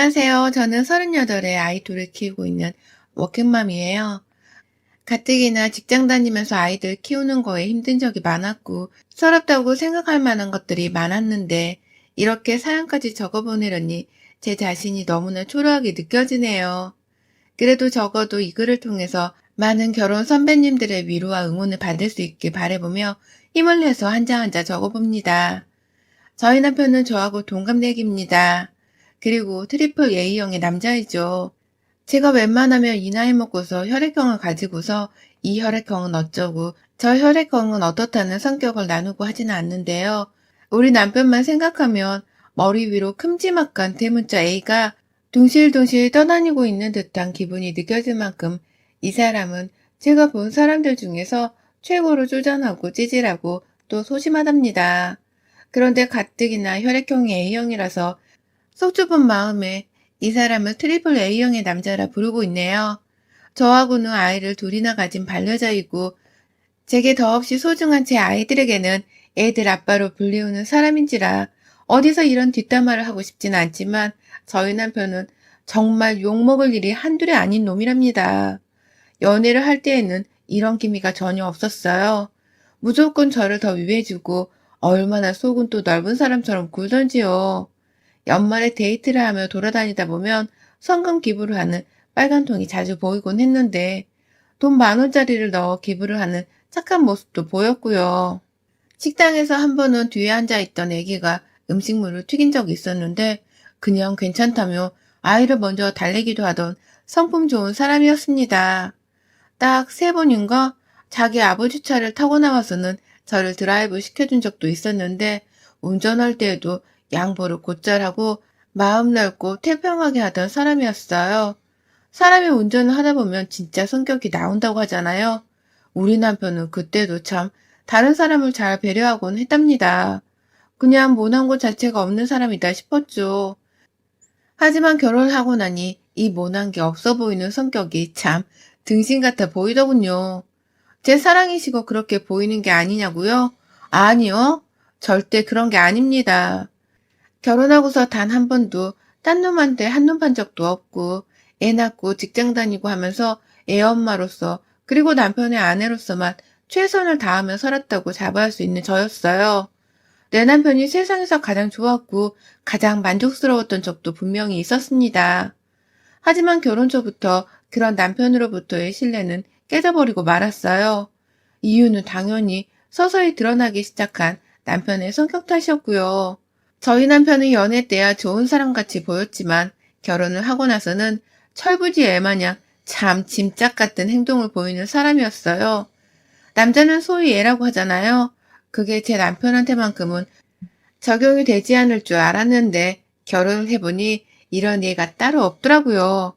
안녕하세요. 저는 38의 아이 둘을 키우고 있는 워킹맘이에요. 가뜩이나 직장 다니면서 아이들 키우는 거에 힘든 적이 많았고, 서럽다고 생각할 만한 것들이 많았는데, 이렇게 사연까지 적어보내려니 제 자신이 너무나 초라하게 느껴지네요. 그래도 적어도 이 글을 통해서 많은 결혼 선배님들의 위로와 응원을 받을 수 있길 바라보며 힘을 내서 한 장 한 장 적어봅니다. 저희 남편은 저하고 동갑내기입니다. 그리고 트리플 A형의 남자이죠. 제가 웬만하면 이 나이 먹고서 혈액형을 가지고서 이 혈액형은 어쩌고 저 혈액형은 어떻다는 성격을 나누고 하지는 않는데요. 우리 남편만 생각하면 머리 위로 큼지막한 대문자 A가 둥실둥실 떠다니고 있는 듯한 기분이 느껴질 만큼 이 사람은 제가 본 사람들 중에서 최고로 쪼잔하고 찌질하고 또 소심하답니다. 그런데 가뜩이나 혈액형이 A형이라서 속 좁은 마음에 이 사람을 트리플 A형의 남자라 부르고 있네요. 저하고는 아이를 둘이나 가진 반려자이고 제게 더없이 소중한 제 아이들에게는 애들 아빠로 불리우는 사람인지라 어디서 이런 뒷담화를 하고 싶진 않지만 저희 남편은 정말 욕먹을 일이 한둘이 아닌 놈이랍니다. 연애를 할 때에는 이런 기미가 전혀 없었어요. 무조건 저를 더 위해주고 얼마나 속은 또 넓은 사람처럼 굴던지요. 연말에 데이트를 하며 돌아다니다 보면 성금 기부를 하는 빨간 통이 자주 보이곤 했는데 돈 10,000원짜리를 넣어 기부를 하는 착한 모습도 보였고요. 식당에서 한 번은 뒤에 앉아있던 애기가 음식물을 튀긴 적이 있었는데 그냥 괜찮다며 아이를 먼저 달래기도 하던 성품 좋은 사람이었습니다. 딱 3번인가 자기 아버지 차를 타고 나와서는 저를 드라이브 시켜준 적도 있었는데 운전할 때에도 양보를 곧잘 하고 마음 넓고 태평하게 하던 사람이었어요. 사람이 운전을 하다 보면 진짜 성격이 나온다고 하잖아요. 우리 남편은 그때도 참 다른 사람을 잘 배려하곤 했답니다. 그냥 모난 것 자체가 없는 사람이다 싶었죠. 하지만 결혼을 하고 나니 이 모난 게 없어 보이는 성격이 참 등신 같아 보이더군요. 제 사랑이시고 그렇게 보이는 게 아니냐고요? 아니요. 절대 그런 게 아닙니다. 결혼하고서 단 한 번도 딴 놈한테 한눈 판 적도 없고 애 낳고 직장 다니고 하면서 애 엄마로서 그리고 남편의 아내로서만 최선을 다하며 살았다고 자부할 수 있는 저였어요. 내 남편이 세상에서 가장 좋았고 가장 만족스러웠던 적도 분명히 있었습니다. 하지만 결혼 초부터 그런 남편으로부터의 신뢰는 깨져버리고 말았어요. 이유는 당연히 서서히 드러나기 시작한 남편의 성격 탓이었고요. 저희 남편은 연애 때야 좋은 사람같이 보였지만 결혼을 하고 나서는 철부지 애마냥 참 짐짝 같은 행동을 보이는 사람이었어요. 남자는 소위 애라고 하잖아요. 그게 제 남편한테만큼은 적용이 되지 않을 줄 알았는데 결혼을 해보니 이런 애가 따로 없더라고요.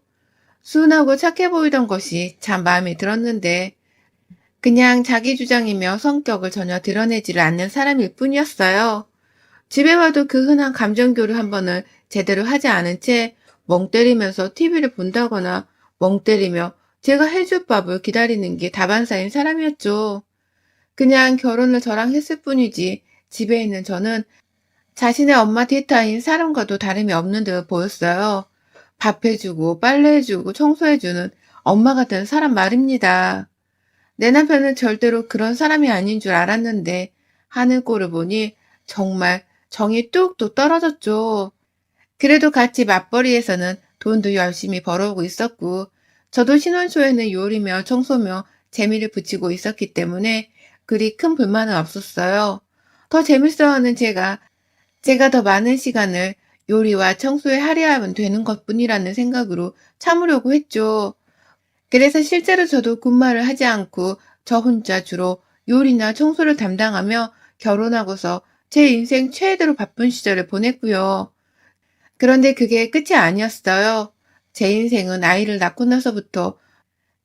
순하고 착해 보이던 것이 참 마음에 들었는데 그냥 자기 주장이며 성격을 전혀 드러내지를 않는 사람일 뿐이었어요. 집에 와도 그 흔한 감정교류 한 번을 제대로 하지 않은 채 멍 때리면서 TV를 본다거나 멍 때리며 제가 해줄 밥을 기다리는 게 다반사인 사람이었죠. 그냥 결혼을 저랑 했을 뿐이지 집에 있는 저는 자신의 엄마 데이터인 사람과도 다름이 없는 듯 보였어요. 밥 해주고 빨래해주고 청소해주는 엄마 같은 사람 말입니다. 내 남편은 절대로 그런 사람이 아닌 줄 알았는데 하는 꼴을 보니 정말 정이 뚝뚝 떨어졌죠. 그래도 같이 맞벌이에서는 돈도 열심히 벌어오고 있었고 저도 신혼 초에는 요리며 청소며 재미를 붙이고 있었기 때문에 그리 큰 불만은 없었어요. 더 재밌어하는 제가 더 많은 시간을 요리와 청소에 할애하면 되는 것뿐이라는 생각으로 참으려고 했죠. 그래서 실제로 저도 군말을 하지 않고 저 혼자 주로 요리나 청소를 담당하며 결혼하고서 제 인생 최대로 바쁜 시절을 보냈고요. 그런데 그게 끝이 아니었어요. 제 인생은 아이를 낳고 나서부터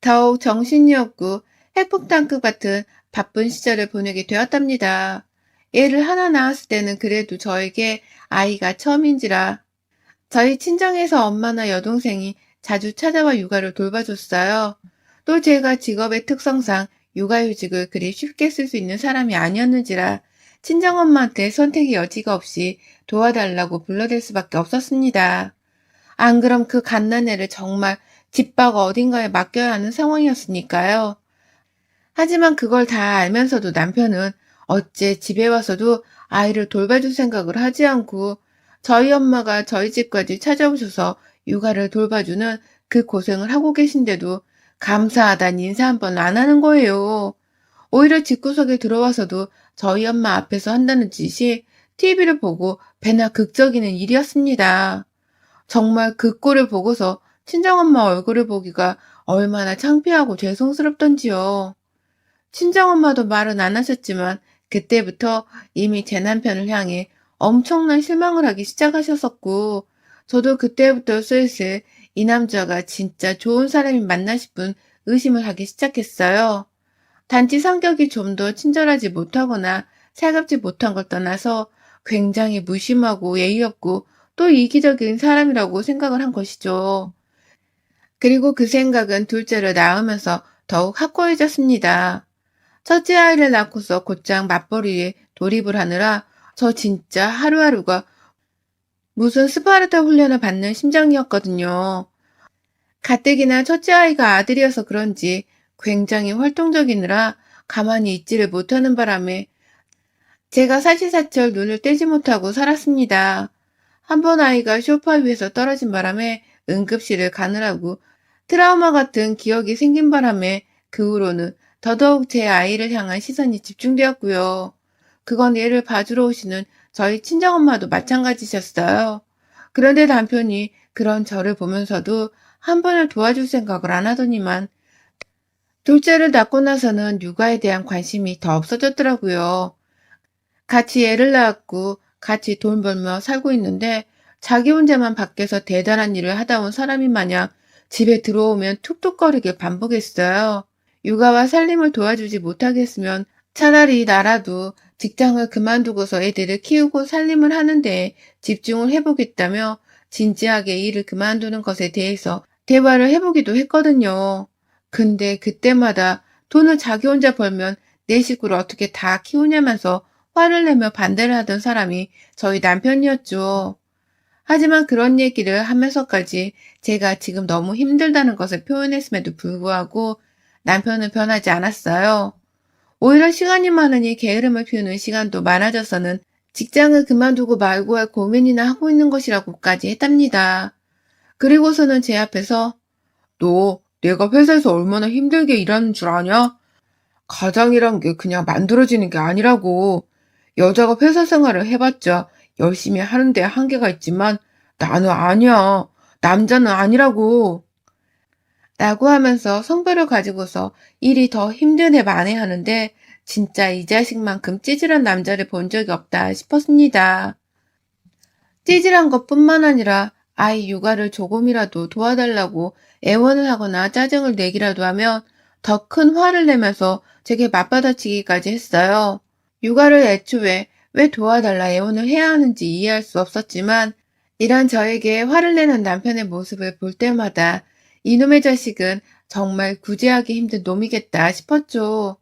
더욱 정신이 없고 핵폭탄급 같은 바쁜 시절을 보내게 되었답니다. 애를 하나 낳았을 때는 그래도 저에게 아이가 처음인지라 저희 친정에서 엄마나 여동생이 자주 찾아와 육아를 돌봐줬어요. 또 제가 직업의 특성상 육아휴직을 그리 쉽게 쓸 수 있는 사람이 아니었는지라 친정엄마한테 선택의 여지가 없이 도와달라고 불러댈 수밖에 없었습니다. 안 그럼 그 갓난애를 정말 집밖 어딘가에 맡겨야 하는 상황이었으니까요. 하지만 그걸 다 알면서도 남편은 어째 집에 와서도 아이를 돌봐줄 생각을 하지 않고 저희 엄마가 저희 집까지 찾아오셔서 육아를 돌봐주는 그 고생을 하고 계신데도 감사하다는 인사 한 번 안 하는 거예요. 오히려 집구석에 들어와서도 저희 엄마 앞에서 한다는 짓이 TV를 보고 배나 극적이는 일이었습니다. 정말 그 꼴을 보고서 친정엄마 얼굴을 보기가 얼마나 창피하고 죄송스럽던지요. 친정엄마도 말은 안 하셨지만 그때부터 이미 제 남편을 향해 엄청난 실망을 하기 시작하셨었고, 저도 그때부터 슬슬 이 남자가 진짜 좋은 사람이 맞나 싶은 의심을 하기 시작했어요. 단지 성격이 좀 더 친절하지 못하거나 살갑지 못한 걸 떠나서 굉장히 무심하고 예의 없고 또 이기적인 사람이라고 생각을 한 것이죠. 그리고 그 생각은 둘째를 낳으면서 더욱 확고해졌습니다. 첫째 아이를 낳고서 곧장 맞벌이에 돌입을 하느라 저 진짜 하루하루가 무슨 스파르타 훈련을 받는 심정이었거든요. 가뜩이나 첫째 아이가 아들이어서 그런지 굉장히 활동적이느라 가만히 있지를 못하는 바람에 제가 사시사철 눈을 떼지 못하고 살았습니다. 한 번 아이가 소파 위에서 떨어진 바람에 응급실을 가느라고 트라우마 같은 기억이 생긴 바람에 그 후로는 더더욱 제 아이를 향한 시선이 집중되었고요. 그건 얘를 봐주러 오시는 저희 친정엄마도 마찬가지셨어요. 그런데 남편이 그런 저를 보면서도 한 번을 도와줄 생각을 안 하더니만 둘째를 낳고 나서는 육아에 대한 관심이 더 없어졌더라고요. 같이 애를 낳았고 같이 돈 벌며 살고 있는데 자기 혼자만 밖에서 대단한 일을 하다 온 사람이 마냥 집에 들어오면 툭툭거리길 반복했어요. 육아와 살림을 도와주지 못하겠으면 차라리 나라도 직장을 그만두고서 애들을 키우고 살림을 하는데 집중을 해보겠다며 진지하게 일을 그만두는 것에 대해서 대화를 해보기도 했거든요. 근데 그때마다 돈을 자기 혼자 벌면 내 식구를 어떻게 다 키우냐면서 화를 내며 반대를 하던 사람이 저희 남편이었죠. 하지만 그런 얘기를 하면서까지 제가 지금 너무 힘들다는 것을 표현했음에도 불구하고 남편은 변하지 않았어요. 오히려 시간이 많으니 게으름을 피우는 시간도 많아져서는 직장을 그만두고 말고 할 고민이나 하고 있는 것이라고까지 했답니다. 그리고서는 제 앞에서 너 내가 회사에서 얼마나 힘들게 일하는 줄 아냐? 가장이란 게 그냥 만들어지는 게 아니라고. 여자가 회사 생활을 해봤자 열심히 하는 데 한계가 있지만 나는 아니야. 남자는 아니라고. 라고 하면서 성별을 가지고서 일이 더 힘든 애 만회하는데 진짜 이 자식만큼 찌질한 남자를 본 적이 없다 싶었습니다. 찌질한 것뿐만 아니라 아이 육아를 조금이라도 도와달라고 애원을 하거나 짜증을 내기라도 하면 더 큰 화를 내면서 제게 맞받아치기까지 했어요. 육아를 애초에 왜 도와달라 애원을 해야 하는지 이해할 수 없었지만 이런 저에게 화를 내는 남편의 모습을 볼 때마다 이놈의 자식은 정말 구제하기 힘든 놈이겠다 싶었죠.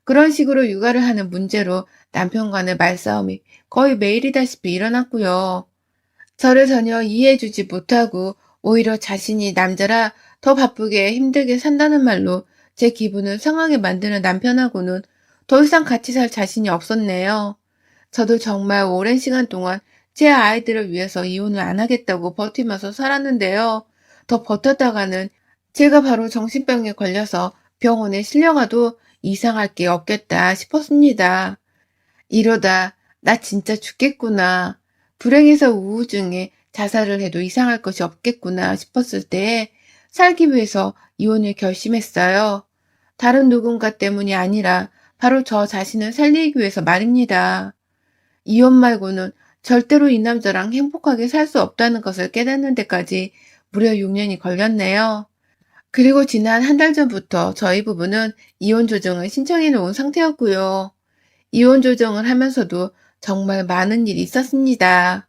그런 식으로 육아를 하는 문제로 남편과의 말싸움이 거의 매일이다시피 일어났고요. 저를 전혀 이해해주지 못하고 오히려 자신이 남자라 더 바쁘게 힘들게 산다는 말로 제 기분을 상하게 만드는 남편하고는 더 이상 같이 살 자신이 없었네요. 저도 정말 오랜 시간 동안 제 아이들을 위해서 이혼을 안 하겠다고 버티면서 살았는데요. 더 버텼다가는 제가 바로 정신병에 걸려서 병원에 실려가도 이상할 게 없겠다 싶었습니다. 이러다 나 진짜 죽겠구나. 불행해서 우울증에 자살을 해도 이상할 것이 없겠구나 싶었을 때에 살기 위해서 이혼을 결심했어요. 다른 누군가 때문이 아니라 바로 저 자신을 살리기 위해서 말입니다. 이혼 말고는 절대로 이 남자랑 행복하게 살 수 없다는 것을 깨닫는 데까지 무려 6년이 걸렸네요. 그리고 지난 한 달 전부터 저희 부부는 이혼 조정을 신청해 놓은 상태였고요. 이혼 조정을 하면서도 정말 많은 일이 있었습니다.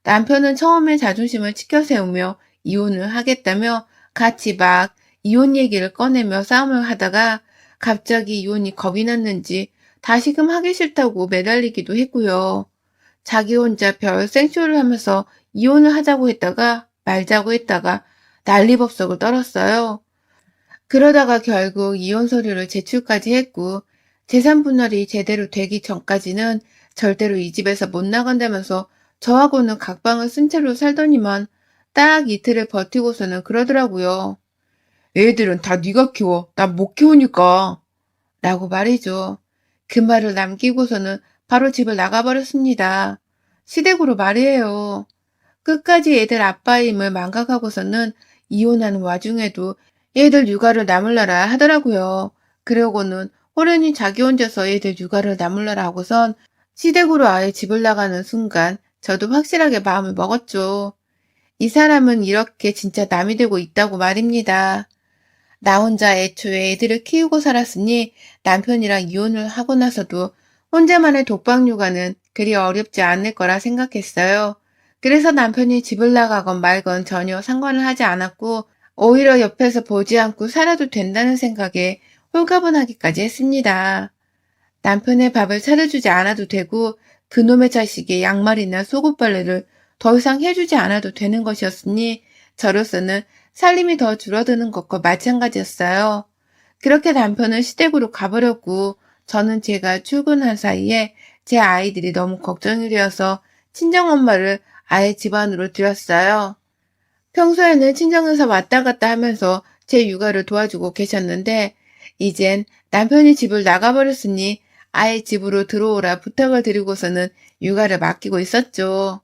남편은 처음에 자존심을 치켜 세우며 이혼을 하겠다며 같이 막 이혼 얘기를 꺼내며 싸움을 하다가 갑자기 이혼이 겁이 났는지 다시금 하기 싫다고 매달리기도 했고요. 자기 혼자 별 생쇼를 하면서 이혼을 하자고 했다가 말자고 했다가 난리법석을 떨었어요. 그러다가 결국 이혼 서류를 제출까지 했고 재산 분할이 제대로 되기 전까지는 절대로 이 집에서 못 나간다면서 저하고는 각방을 쓴 채로 살더니만 딱 이틀을 버티고서는 그러더라고요. 애들은 다 네가 키워. 난 못 키우니까. 라고 말이죠. 그 말을 남기고서는 바로 집을 나가버렸습니다. 시댁으로 말이에요. 끝까지 애들 아빠의 힘을 망각하고서는 이혼하는 와중에도 애들 육아를 나물러라 하더라고요. 그러고는 호련히 자기 혼자서 애들 육아를 나물러라 하고선 시댁으로 아예 집을 나가는 순간 저도 확실하게 마음을 먹었죠. 이 사람은 이렇게 진짜 남이 되고 있다고 말입니다. 나 혼자 애초에 애들을 키우고 살았으니 남편이랑 이혼을 하고 나서도 혼자만의 독박 육아는 그리 어렵지 않을 거라 생각했어요. 그래서 남편이 집을 나가건 말건 전혀 상관을 하지 않았고 오히려 옆에서 보지 않고 살아도 된다는 생각에 홀가분하기까지 했습니다. 남편의 밥을 차려주지 않아도 되고 그놈의 자식의 양말이나 속옷빨래를 더 이상 해주지 않아도 되는 것이었으니 저로서는 살림이 더 줄어드는 것과 마찬가지였어요. 그렇게 남편은 시댁으로 가버렸고 저는 제가 출근한 사이에 제 아이들이 너무 걱정이 되어서 친정엄마를 아예 집안으로 들였어요. 평소에는 친정에서 왔다 갔다 하면서 제 육아를 도와주고 계셨는데 이젠 남편이 집을 나가버렸으니 아예 집으로 들어오라 부탁을 드리고서는 육아를 맡기고 있었죠.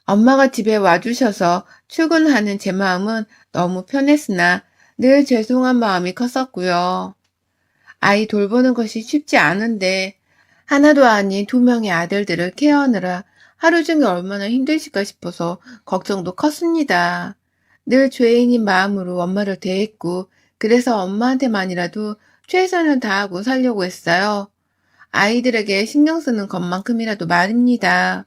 엄마가 집에 와주셔서 출근하는 제 마음은 너무 편했으나 늘 죄송한 마음이 컸었고요. 아이 돌보는 것이 쉽지 않은데 하나도 아닌 두 명의 아들들을 케어하느라 하루 종일 얼마나 힘드실까 싶어서 걱정도 컸습니다. 늘 죄인인 마음으로 엄마를 대했고 그래서 엄마한테만이라도 최선을 다하고 살려고 했어요. 아이들에게 신경 쓰는 것만큼이라도 말입니다.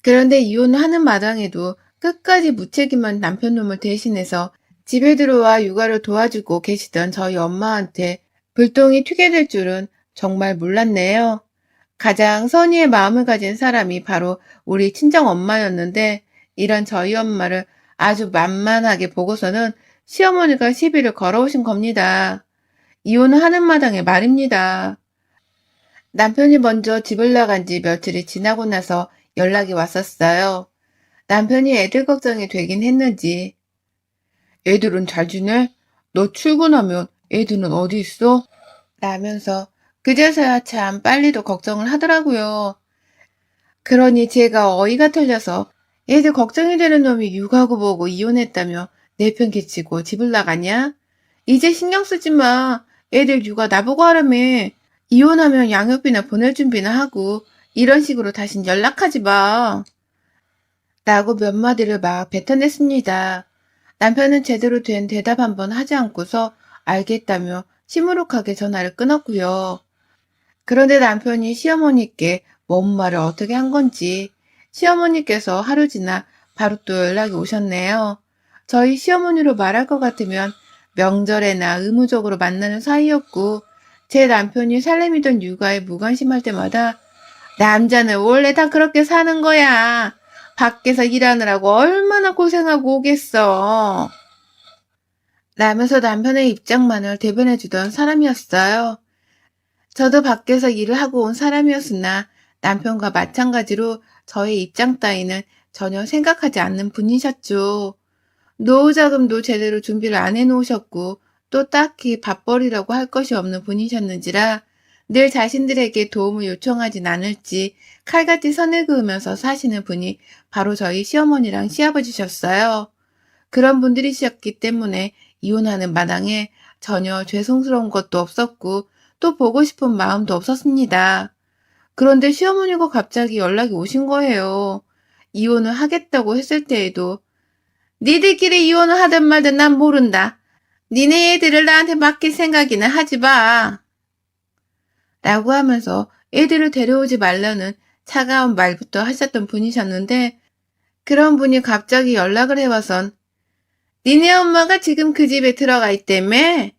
그런데 이혼을 하는 마당에도 끝까지 무책임한 남편놈을 대신해서 집에 들어와 육아를 도와주고 계시던 저희 엄마한테 불똥이 튀게 될 줄은 정말 몰랐네요. 가장 선의의 마음을 가진 사람이 바로 우리 친정 엄마였는데 이런 저희 엄마를 아주 만만하게 보고서는 시어머니가 시비를 걸어오신 겁니다. 이혼을 하는 마당에 말입니다. 남편이 먼저 집을 나간 지 며칠이 지나고 나서 연락이 왔었어요. 남편이 애들 걱정이 되긴 했는지 애들은 잘 지내? 너 출근하면 애들은 어디 있어? 라면서 그제서야 참 빨리도 걱정을 하더라고요. 그러니 제가 어이가 털려서 애들 걱정이 되는 놈이 육아고 뭐고 이혼했다며 내 편 개치고 집을 나가냐? 이제 신경 쓰지 마. 애들 육아 나보고 하라며. 이혼하면 양육비나 보낼 준비나 하고 이런 식으로 다신 연락하지 마. 라고 몇 마디를 막 뱉어냈습니다. 남편은 제대로 된 대답 한번 하지 않고서 알겠다며 시무룩하게 전화를 끊었고요. 그런데 남편이 시어머니께 뭔 말을 어떻게 한 건지 시어머니께서 하루 지나 바로 또 연락이 오셨네요. 저희 시어머니로 말할 것 같으면 명절에나 의무적으로 만나는 사이였고 제 남편이 살림이든 육아에 무관심할 때마다 남자는 원래 다 그렇게 사는 거야. 밖에서 일하느라고 얼마나 고생하고 오겠어. 라면서 남편의 입장만을 대변해주던 사람이었어요. 저도 밖에서 일을 하고 온 사람이었으나 남편과 마찬가지로 저의 입장 따위는 전혀 생각하지 않는 분이셨죠. 노후 자금도 제대로 준비를 안 해놓으셨고 또 딱히 밥벌이라고 할 것이 없는 분이셨는지라 늘 자신들에게 도움을 요청하진 않을지 칼같이 선을 그으면서 사시는 분이 바로 저희 시어머니랑 시아버지셨어요. 그런 분들이셨기 때문에 이혼하는 마당에 전혀 죄송스러운 것도 없었고 또 보고 싶은 마음도 없었습니다. 그런데 시어머니가 갑자기 연락이 오신 거예요. 이혼을 하겠다고 했을 때에도 니들끼리 이혼을 하든 말든 난 모른다. 니네 애들을 나한테 맡길 생각이나 하지 마. 라고 하면서 애들을 데려오지 말라는 차가운 말부터 하셨던 분이셨는데 그런 분이 갑자기 연락을 해와선 니네 엄마가 지금 그 집에 들어가 있다며?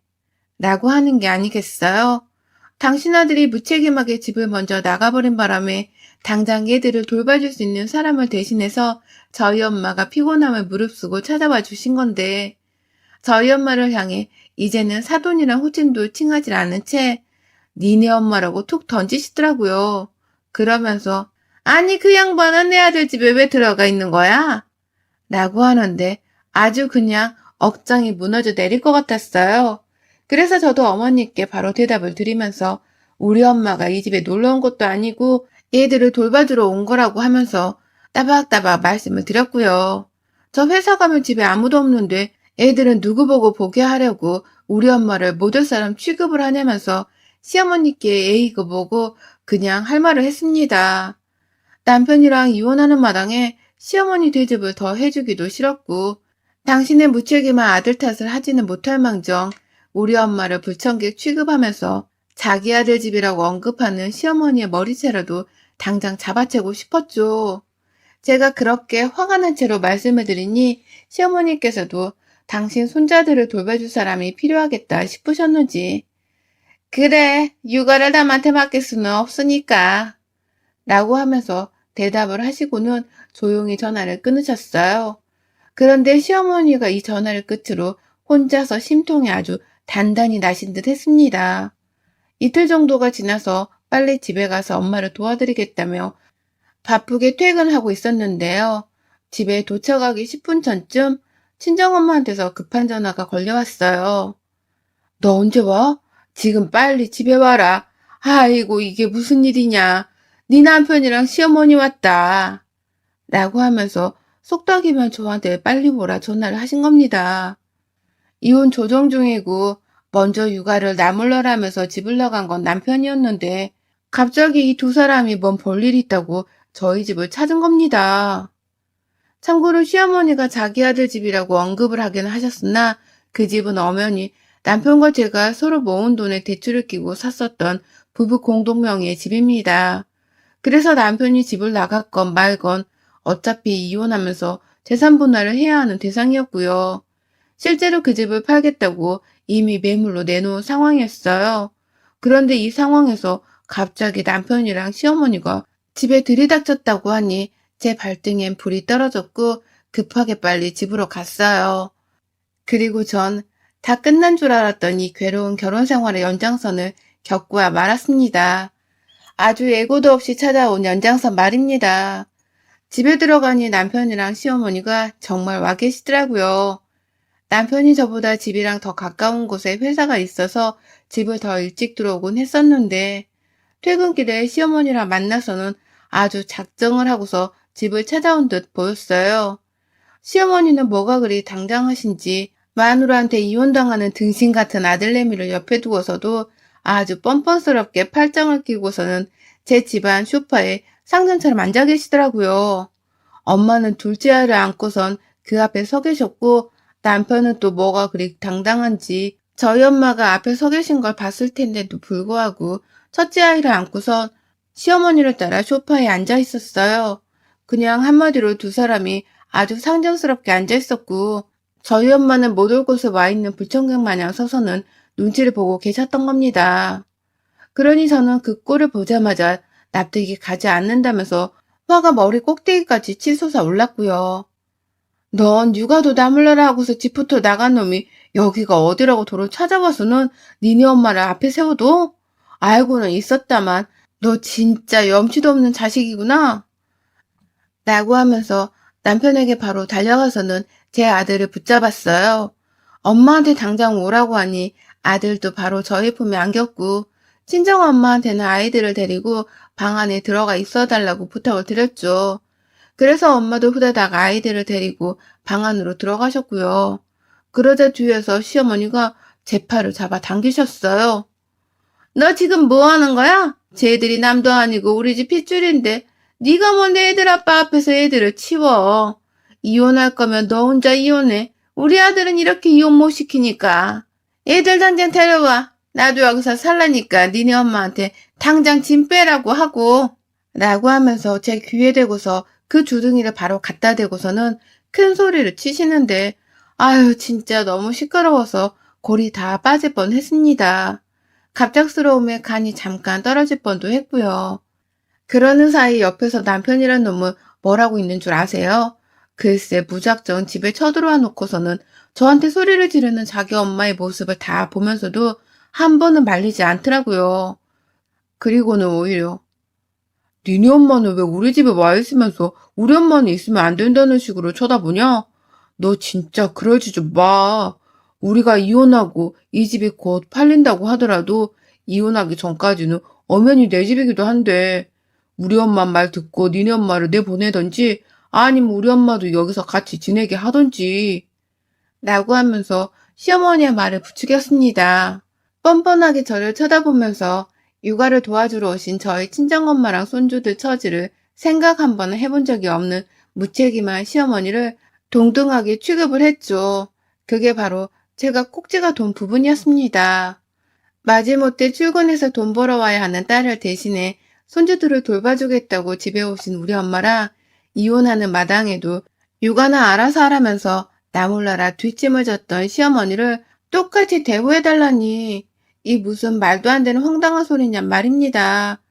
라고 하는 게 아니겠어요? 당신 아들이 무책임하게 집을 먼저 나가버린 바람에 당장 얘들을 돌봐줄 수 있는 사람을 대신해서 저희 엄마가 피곤함을 무릅쓰고 찾아와 주신 건데, 저희 엄마를 향해 이제는 사돈이랑 호칭도 칭하지 않은 채 니네 엄마라고 툭 던지시더라고요. 그러면서 아니 그 양반은 내 아들 집에 왜 들어가 있는 거야? 라고 하는데 아주 그냥 억장이 무너져 내릴 것 같았어요. 그래서 저도 어머니께 바로 대답을 드리면서 우리 엄마가 이 집에 놀러 온 것도 아니고 얘들을 돌봐주러 온 거라고 하면서 따박따박 말씀을 드렸고요. 저 회사 가면 집에 아무도 없는데 애들은 누구 보고 보게 하려고 우리 엄마를 모델 사람 취급을 하냐면서 시어머니께 에이그 보고 그냥 할 말을 했습니다. 남편이랑 이혼하는 마당에 시어머니 대접을 더 해주기도 싫었고 당신의 무책임한 아들 탓을 하지는 못할 망정 우리 엄마를 불청객 취급하면서 자기 아들 집이라고 언급하는 시어머니의 머리채라도 당장 잡아채고 싶었죠. 제가 그렇게 화가 난 채로 말씀을 드리니 시어머니께서도 당신 손자들을 돌봐줄 사람이 필요하겠다 싶으셨는지 그래 육아를 남한테 맡길 수는 없으니까 라고 하면서 대답을 하시고는 조용히 전화를 끊으셨어요. 그런데 시어머니가 이 전화를 끝으로 혼자서 심통이 아주 단단히 나신 듯 했습니다. 이틀 정도가 지나서 빨리 집에 가서 엄마를 도와드리겠다며 바쁘게 퇴근하고 있었는데요. 집에 도착하기 10분 전쯤 친정엄마한테서 급한 전화가 걸려왔어요. 너 언제 와? 지금 빨리 집에 와라. 아이고 이게 무슨 일이냐. 네 남편이랑 시어머니 왔다. 라고 하면서 속닥이면 저한테 빨리 오라 전화를 하신 겁니다. 이혼 조정 중이고 먼저 육아를 나물러라면서 집을 나간 건 남편이었는데 갑자기 이 두 사람이 뭔 볼일 있다고 저희 집을 찾은 겁니다. 참고로 시어머니가 자기 아들 집이라고 언급을 하기는 하셨으나 그 집은 엄연히 남편과 제가 서로 모은 돈에 대출을 끼고 샀었던 부부 공동명의의 집입니다. 그래서 남편이 집을 나갔건 말건 어차피 이혼하면서 재산 분할을 해야 하는 대상이었고요. 실제로 그 집을 팔겠다고 이미 매물로 내놓은 상황이었어요. 그런데 이 상황에서 갑자기 남편이랑 시어머니가 집에 들이닥쳤다고 하니 제 발등엔 불이 떨어졌고 급하게 빨리 집으로 갔어요. 그리고 전 다 끝난 줄 알았던 이 괴로운 결혼 생활의 연장선을 겪고야 말았습니다. 아주 예고도 없이 찾아온 연장선 말입니다. 집에 들어가니 남편이랑 시어머니가 정말 와 계시더라고요. 남편이 저보다 집이랑 더 가까운 곳에 회사가 있어서 집을 더 일찍 들어오곤 했었는데 퇴근길에 시어머니랑 만나서는 아주 작정을 하고서 집을 찾아온 듯 보였어요. 시어머니는 뭐가 그리 당당하신지 마누라한테 이혼당하는 등신 같은 아들내미를 옆에 두고서도 아주 뻔뻔스럽게 팔짱을 끼고서는 제 집안 소파에 상전처럼 앉아 계시더라고요. 엄마는 둘째 아이를 안고선 그 앞에 서 계셨고 남편은 또 뭐가 그리 당당한지 저희 엄마가 앞에 서 계신 걸 봤을 텐데도 불구하고 첫째 아이를 안고선 시어머니를 따라 소파에 앉아 있었어요. 그냥 한마디로 두 사람이 아주 상정스럽게 앉아 있었고 저희 엄마는 못 올 곳에 와 있는 불청객 마냥 서서는 눈치를 보고 계셨던 겁니다. 그러니 저는 그 꼴을 보자마자 납득이 가지 않는다면서 화가 머리 꼭대기까지 치솟아 올랐고요. 넌 육아도 나물러라 하고서 집부터 나간 놈이 여기가 어디라고 도로 찾아와서는 니네 엄마를 앞에 세워도? 알고는 있었다만 너 진짜 염치도 없는 자식이구나. 라고 하면서 남편에게 바로 달려가서는 제 아들을 붙잡았어요. 엄마한테 당장 오라고 하니 아들도 바로 저희 품에 안겼고 친정엄마한테는 아이들을 데리고 방 안에 들어가 있어달라고 부탁을 드렸죠. 그래서 엄마도 후다닥 아이들을 데리고 방 안으로 들어가셨고요. 그러자 뒤에서 시어머니가 제 팔을 잡아 당기셨어요. 너 지금 뭐 하는 거야? 쟤들이 남도 아니고 우리 집 핏줄인데 네가 뭐 내 애들 아빠 앞에서 애들을 치워. 이혼할 거면 너 혼자 이혼해. 우리 아들은 이렇게 이혼 못 시키니까. 애들 당장 데려와. 나도 여기서 살라니까 니네 엄마한테 당장 짐 빼라고 하고. 라고 하면서 제 귀에 대고서 그 주둥이를 바로 갖다 대고서는 큰 소리를 치시는데 아유 진짜 너무 시끄러워서 골이 다 빠질 뻔했습니다. 갑작스러움에 간이 잠깐 떨어질 뻔도 했고요. 그러는 사이 옆에서 남편이란 놈은 뭘 하고 있는 줄 아세요? 글쎄 무작정 집에 쳐들어와 놓고서는 저한테 소리를 지르는 자기 엄마의 모습을 다 보면서도 한 번은 말리지 않더라고요. 그리고는 오히려 니네 엄마는 왜 우리 집에 와 있으면서 우리 엄마는 있으면 안 된다는 식으로 쳐다보냐? 너 진짜 그러지 좀 마. 우리가 이혼하고 이 집이 곧 팔린다고 하더라도 이혼하기 전까지는 엄연히 내 집이기도 한데 우리 엄마 말 듣고 니네 엄마를 내보내던지 아니면 우리 엄마도 여기서 같이 지내게 하던지 라고 하면서 시어머니의 말을 부추겼습니다. 뻔뻔하게 저를 쳐다보면서 육아를 도와주러 오신 저희 친정엄마랑 손주들 처지를 생각 한 번은 해본 적이 없는 무책임한 시어머니를 동등하게 취급을 했죠. 그게 바로 제가 꼭지가 돈 부분이었습니다. 마지못해 출근해서 돈 벌어와야 하는 딸을 대신해 손주들을 돌봐주겠다고 집에 오신 우리 엄마라 이혼하는 마당에도 육아나 알아서 하라면서 나 몰라라 뒷짐을 졌던 시어머니를 똑같이 대우해달라니 이 무슨 말도 안 되는 황당한 소리냔 말입니다.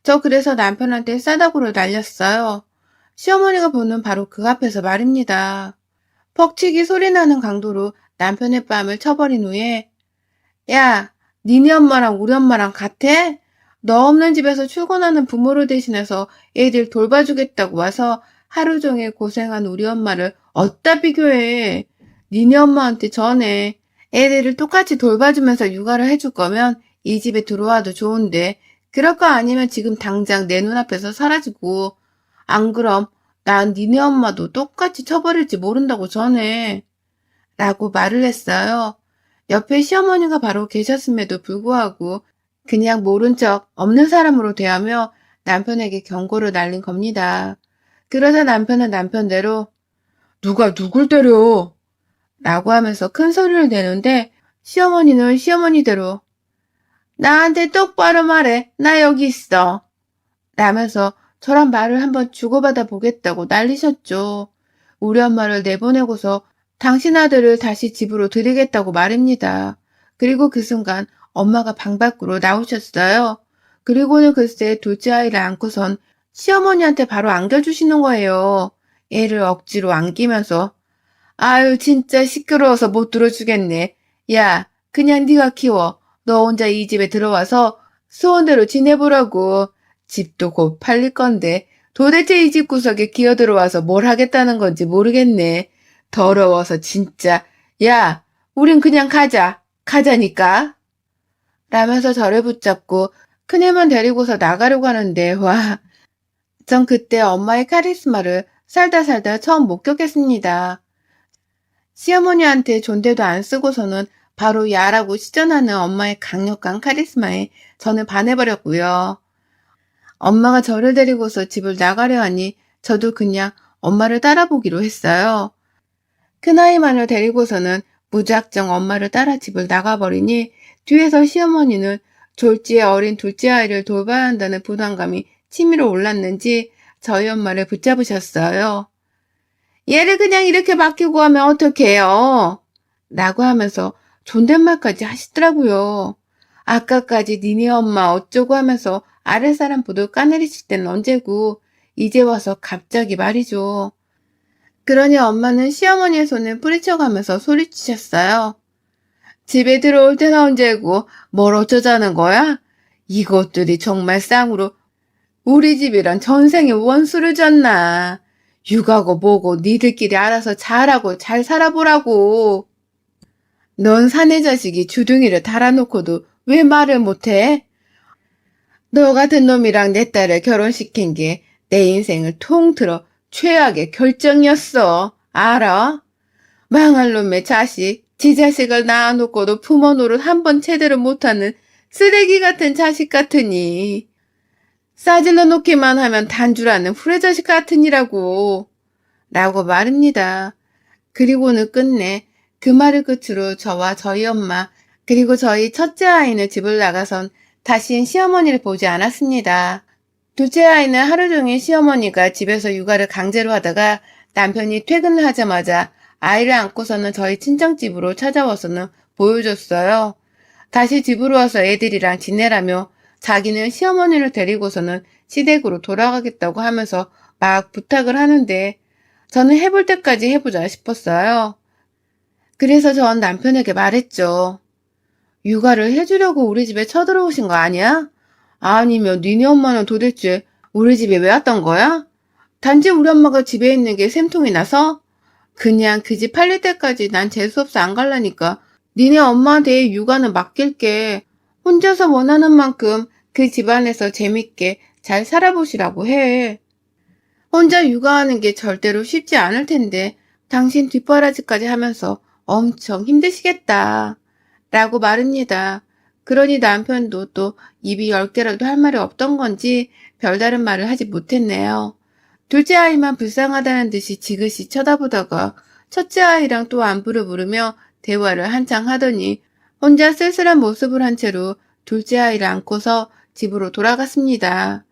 저 그래서 남편한테 싸다구를 날렸어요. 시어머니가 보는 바로 그 앞에서 말입니다. 퍽치기 소리나는 강도로 남편의 뺨을 쳐버린 후에 야, 니네 엄마랑 우리 엄마랑 같아? 너 없는 집에서 출근하는 부모를 대신해서 애들 돌봐주겠다고 와서 하루 종일 고생한 우리 엄마를 어디다 비교해. 니네 엄마한테 전해. 애들을 똑같이 돌봐주면서 육아를 해줄 거면 이 집에 들어와도 좋은데 그럴 거 아니면 지금 당장 내 눈앞에서 사라지고 안 그럼 난 니네 엄마도 똑같이 쳐버릴지 모른다고 전해. 라고 말을 했어요. 옆에 시어머니가 바로 계셨음에도 불구하고 그냥 모른 척 없는 사람으로 대하며 남편에게 경고를 날린 겁니다. 그러자 남편은 남편대로 누가 누굴 때려? 라고 하면서 큰 소리를 내는데 시어머니는 시어머니대로 나한테 똑바로 말해. 나 여기 있어. 라면서 저랑 말을 한번 주고받아 보겠다고 난리셨죠. 우리 엄마를 내보내고서 당신 아들을 다시 집으로 들이겠다고 말입니다. 그리고 그 순간 엄마가 방 밖으로 나오셨어요. 그리고는 글쎄 둘째 아이를 안고선 시어머니한테 바로 안겨주시는 거예요. 애를 억지로 안기면서 아유 진짜 시끄러워서 못 들어주겠네. 야 그냥 네가 키워. 너 혼자 이 집에 들어와서 소원대로 지내보라고. 집도 곧 팔릴 건데 도대체 이 집 구석에 기어들어와서 뭘 하겠다는 건지 모르겠네. 더러워서 진짜. 야 우린 그냥 가자. 가자니까. 라면서 저를 붙잡고 큰애만 데리고서 나가려고 하는데 와. 전 그때 엄마의 카리스마를 살다 처음 목격했습니다. 시어머니한테 존대도 안 쓰고서는 바로 야라고 시전하는 엄마의 강력한 카리스마에 저는 반해버렸고요. 엄마가 저를 데리고서 집을 나가려 하니 저도 그냥 엄마를 따라보기로 했어요. 큰아이만을 데리고서는 무작정 엄마를 따라 집을 나가버리니 뒤에서 시어머니는 졸지에 어린 둘째 아이를 돌봐야 한다는 부담감이 치밀어 올랐는지 저희 엄마를 붙잡으셨어요. 얘를 그냥 이렇게 맡기고 하면 어떡해요? 라고 하면서 존댓말까지 하시더라고요. 아까까지 니네 엄마 어쩌고 하면서 아랫사람 보도 까내리실 땐 언제고 이제 와서 갑자기 말이죠. 그러니 엄마는 시어머니의 손을 뿌리쳐가면서 소리치셨어요. 집에 들어올 때는 언제고 뭘 어쩌자는 거야? 이것들이 정말 쌍으로 우리 집이랑 전생에 원수를 졌나. 육아고 뭐고 니들끼리 알아서 잘하고 잘 살아보라고. 넌 사내 자식이 주둥이를 달아놓고도 왜 말을 못해? 너 같은 놈이랑 내 딸을 결혼시킨 게 내 인생을 통틀어 최악의 결정이었어. 알아? 망할 놈의 자식, 지 자식을 낳아놓고도 부모 노릇 한 번 제대로 못하는 쓰레기 같은 자식 같으니. 싸질러 놓기만 하면 단주라는 후레자식 같으니라고. 라고 말입니다. 그리고는 끝내 그 말을 끝으로 저와 저희 엄마 그리고 저희 첫째 아이는 집을 나가선 다신 시어머니를 보지 않았습니다. 둘째 아이는 하루 종일 시어머니가 집에서 육아를 강제로 하다가 남편이 퇴근을 하자마자 아이를 안고서는 저희 친정집으로 찾아와서는 보여줬어요. 다시 집으로 와서 애들이랑 지내라며 자기는 시어머니를 데리고서는 시댁으로 돌아가겠다고 하면서 막 부탁을 하는데 저는 해볼 때까지 해보자 싶었어요. 그래서 전 남편에게 말했죠. 육아를 해주려고 우리 집에 쳐들어오신 거 아니야? 아니면 니네 엄마는 도대체 우리 집에 왜 왔던 거야? 단지 우리 엄마가 집에 있는 게 샘통이 나서? 그냥 그 집 팔릴 때까지 난 재수없어 안 갈라니까 니네 엄마한테 육아는 맡길게. 혼자서 원하는 만큼 그 집안에서 재밌게 잘 살아보시라고 해. 혼자 육아하는 게 절대로 쉽지 않을 텐데 당신 뒷바라지까지 하면서 엄청 힘드시겠다. 라고 말합니다. 그러니 남편도 또 입이 10개라도 할 말이 없던 건지 별다른 말을 하지 못했네요. 둘째 아이만 불쌍하다는 듯이 지그시 쳐다보다가 첫째 아이랑 또 안부를 물으며 대화를 한창 하더니 혼자 쓸쓸한 모습을 한 채로 둘째 아이를 안고서 집으로 돌아갔습니다.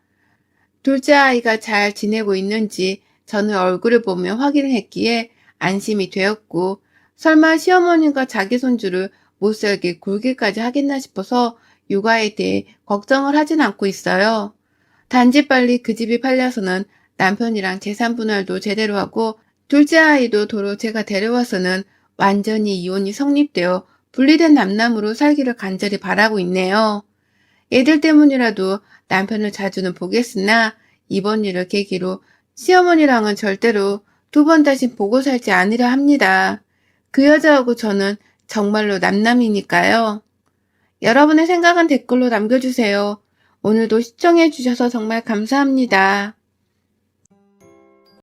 둘째 아이가 잘 지내고 있는지 저는 얼굴을 보며 확인을 했기에 안심이 되었고 설마 시어머니가 자기 손주를 못살게 굴기까지 하겠나 싶어서 육아에 대해 걱정을 하진 않고 있어요. 단지 빨리 그 집이 팔려서는 남편이랑 재산 분할도 제대로 하고 둘째 아이도 도로 제가 데려와서는 완전히 이혼이 성립되어 분리된 남남으로 살기를 간절히 바라고 있네요. 애들 때문이라도 남편을 자주는 보겠으나 이번 일을 계기로 시어머니랑은 절대로 두 번 다시 보고 살지 않으려 합니다. 그 여자하고 저는 정말로 남남이니까요. 여러분의 생각은 댓글로 남겨주세요. 오늘도 시청해주셔서 정말 감사합니다.